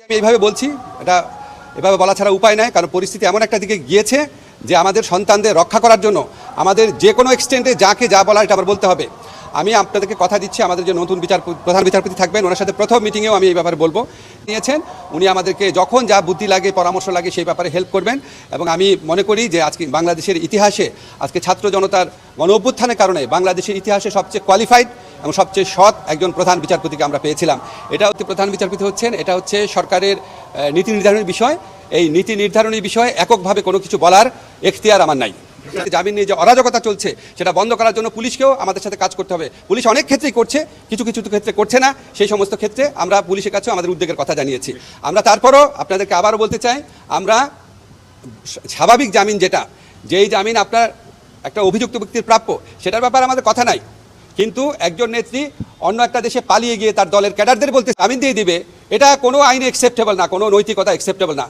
আমি এইভাবে বলছি, এটা এভাবে বলা ছাড়া উপায় নাই, কারণ পরিস্থিতি এমন একটা দিকে গিয়েছে যে আমাদের সন্তানদের রক্ষা করার জন্য আমাদের যে কোনো এক্সটেন্টে যাকে যা বলার এটা আবার বলতে হবে। আমি আপনাদেরকে কথা দিচ্ছি, আমাদের যে নতুন প্রধান বিচারপতি থাকবেন ওনার সাথে প্রথম মিটিংয়েও আমি এই ব্যাপারে বলবো। নিয়েছেন উনি আমাদেরকে যখন যা বুদ্ধি লাগে পরামর্শ লাগে সেই ব্যাপারে হেল্প করবেন। এবং আমি মনে করি যে আজকে বাংলাদেশের ইতিহাসে আজকে ছাত্র জনতার গণ অভ্যুত্থানের কারণে বাংলাদেশের ইতিহাসে সবচেয়ে কোয়ালিফাইড এবং সবচেয়ে সৎ একজন প্রধান বিচারপতিকে আমরা পেয়েছিলাম। এটা হচ্ছে প্রধান বিচারপতি হচ্ছেন, এটা হচ্ছে সরকারের নীতি নির্ধারণের বিষয়। এই নীতি নির্ধারণের বিষয়ে এককভাবে কোনো কিছু বলার এখতিয়ার আমার নাই। জামিন নিয়ে যে অরাজকতা চলছে সেটা বন্ধ করার জন্য পুলিশকেও আমাদের সাথে কাজ করতে হবে। পুলিশ অনেক ক্ষেত্রেই করছে, কিছু কিছু ক্ষেত্রে করছে না। সেই সমস্ত ক্ষেত্রে আমরা পুলিশের কাছেও আমাদের উদ্বেগের কথা জানিয়েছি। আমরা তারপরও আপনাদেরকে আবারও বলতে চাই, আমরা স্বাভাবিক জামিন যেই জামিন আপনার একটা অভিযুক্ত ব্যক্তির প্রাপ্য, সেটার ব্যাপারে আমাদের কথা নাই। কিন্তু একজন নেত্রী অন্য একটা দেশে পালিয়ে গিয়ে তার দলের ক্যাডারদের বলতে জামিন দিয়ে দিবে, এটা কোনো আইনে অ্যাকসেপ্টেবল না, কোনো নৈতিকতা অ্যাকসেপ্টেবল না।